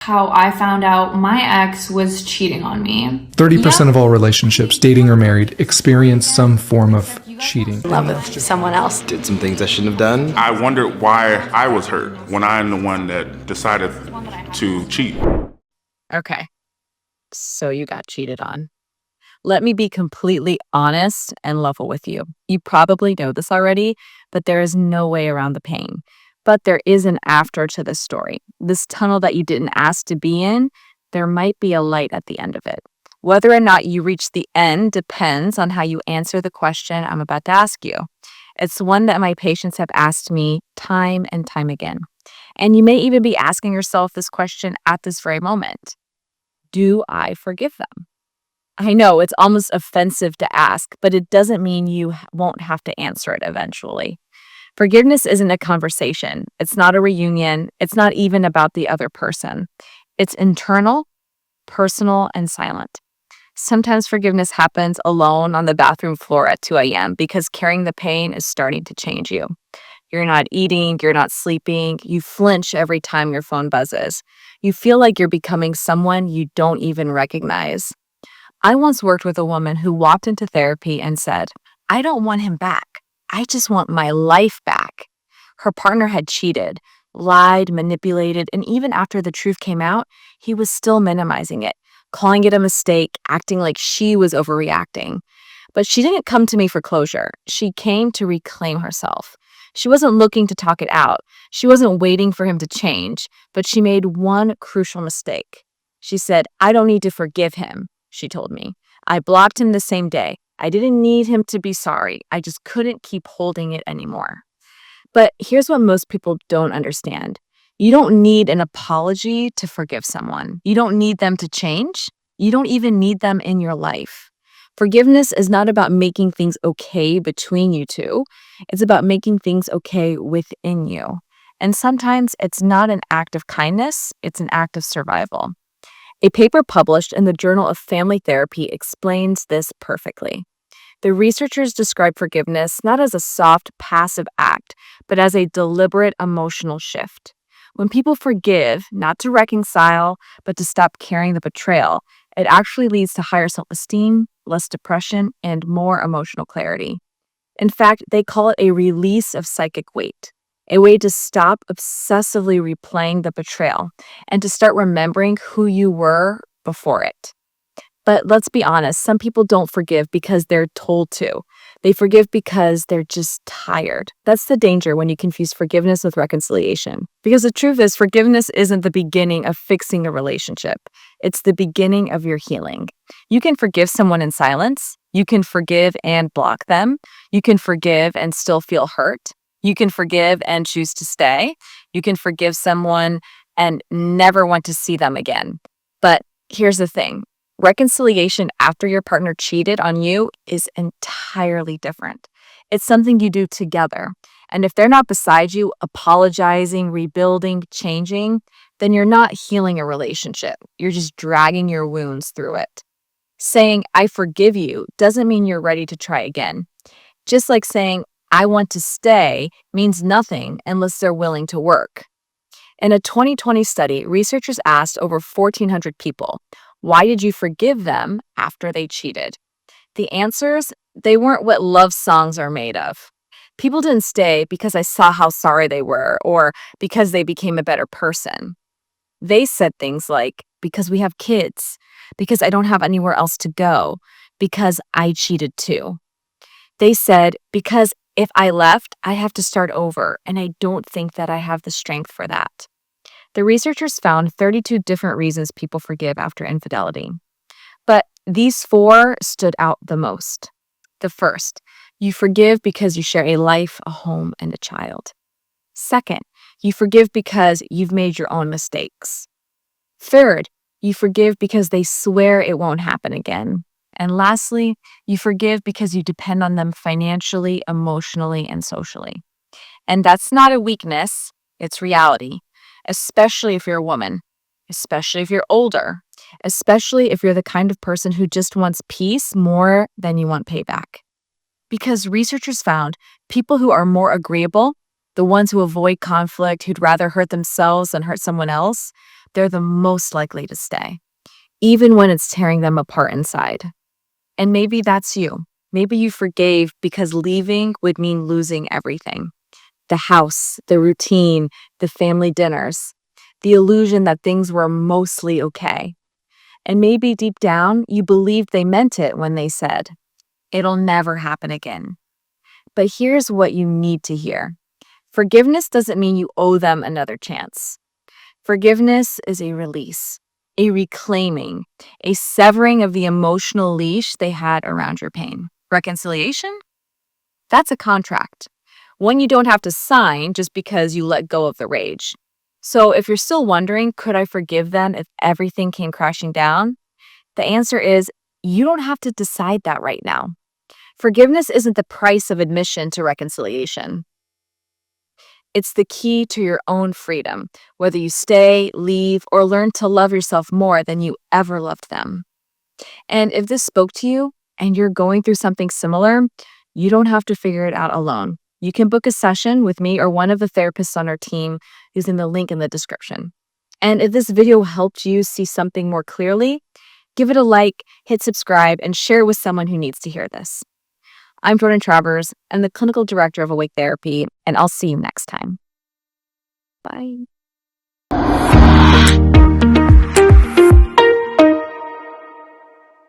how I found out my ex was cheating on me. 30% of all relationships, dating or married, experience some form of cheating. In love with someone else. Did some things I shouldn't have done. I wondered why I was hurt when I'm the one that decided to cheat. Okay, so you got cheated on. Let me be completely honest and level with you. You probably know this already, but there is no way around the pain. But there is an after to this story. This tunnel that you didn't ask to be in, there might be a light at the end of it. Whether or not you reach the end depends on how you answer the question I'm about to ask you. It's one that my patients have asked me time and time again. And you may even be asking yourself this question at this very moment. Do I forgive them? I know it's almost offensive to ask, but it doesn't mean you won't have to answer it eventually. Forgiveness isn't a conversation. It's not a reunion. It's not even about the other person. It's internal, personal, and silent. Sometimes forgiveness happens alone on the bathroom floor at 2 a.m. because carrying the pain is starting to change you. You're not eating, you're not sleeping, you flinch every time your phone buzzes. You feel like you're becoming someone you don't even recognize. I once worked with a woman who walked into therapy and said, "I don't want him back. I just want my life back." Her partner had cheated, lied, manipulated, and even after the truth came out, he was still minimizing it, calling it a mistake, acting like she was overreacting. But she didn't come to me for closure. She came to reclaim herself. She wasn't looking to talk it out. She wasn't waiting for him to change, but she made one crucial mistake. She said, "I don't need to forgive him," she told me. "I blocked him the same day. I didn't need him to be sorry. I just couldn't keep holding it anymore." But here's what most people don't understand. You don't need an apology to forgive someone. You don't need them to change. You don't even need them in your life. Forgiveness is not about making things okay between you two. It's about making things okay within you. And sometimes it's not an act of kindness, it's an act of survival. A paper published in the Journal of Family Therapy explains this perfectly. The researchers describe forgiveness not as a soft, passive act, but as a deliberate emotional shift. When people forgive, not to reconcile, but to stop carrying the betrayal, it actually leads to higher self-esteem, less depression, and more emotional clarity. In fact, they call it a release of psychic weight, a way to stop obsessively replaying the betrayal and to start remembering who you were before it. But let's be honest, some people don't forgive because they're told to. They forgive because they're just tired. That's the danger when you confuse forgiveness with reconciliation. Because the truth is, forgiveness isn't the beginning of fixing a relationship. It's the beginning of your healing. You can forgive someone in silence. You can forgive and block them. You can forgive and still feel hurt. You can forgive and choose to stay. You can forgive someone and never want to see them again. But here's the thing. Reconciliation after your partner cheated on you is entirely different. It's something you do together. And if they're not beside you, apologizing, rebuilding, changing, then you're not healing a relationship. You're just dragging your wounds through it. Saying, "I forgive you," doesn't mean you're ready to try again. Just like saying, "I want to stay," means nothing unless they're willing to work. In a 2020 study, researchers asked over 1,400 people, why did you forgive them after they cheated? The answers, they weren't what love songs are made of. People didn't stay because I saw how sorry they were or because they became a better person. They said things like, because we have kids, because I don't have anywhere else to go, because I cheated too. They said, because if I left, I have to start over, and I don't think that I have the strength for that. The researchers found 32 different reasons people forgive after infidelity. But these 4 stood out the most. The first, you forgive because you share a life, a home, and a child. Second, you forgive because you've made your own mistakes. Third, you forgive because they swear it won't happen again. And lastly, you forgive because you depend on them financially, emotionally, and socially. And that's not a weakness, it's reality. Especially if you're a woman, especially if you're older, especially if you're the kind of person who just wants peace more than you want payback. Because researchers found people who are more agreeable, the ones who avoid conflict, who'd rather hurt themselves than hurt someone else, they're the most likely to stay, even when it's tearing them apart inside. And maybe that's you. Maybe you forgave because leaving would mean losing everything: the house, the routine, the family dinners, the illusion that things were mostly okay. And maybe deep down, you believed they meant it when they said, "It'll never happen again." But here's what you need to hear: forgiveness doesn't mean you owe them another chance. Forgiveness is a release, a reclaiming, a severing of the emotional leash they had around your pain. Reconciliation? That's a contract, one you don't have to sign just because you let go of the rage. So if you're still wondering, could I forgive them if everything came crashing down? The answer is, you don't have to decide that right now. Forgiveness isn't the price of admission to reconciliation. It's the key to your own freedom, whether you stay, leave, or learn to love yourself more than you ever loved them. And if this spoke to you and you're going through something similar, you don't have to figure it out alone. You can book a session with me or one of the therapists on our team using the link in the description. And if this video helped you see something more clearly, give it a like, hit subscribe, and share with someone who needs to hear this. I'm Jordan Travers, and the clinical director of Awake Therapy, and I'll see you next time. Bye.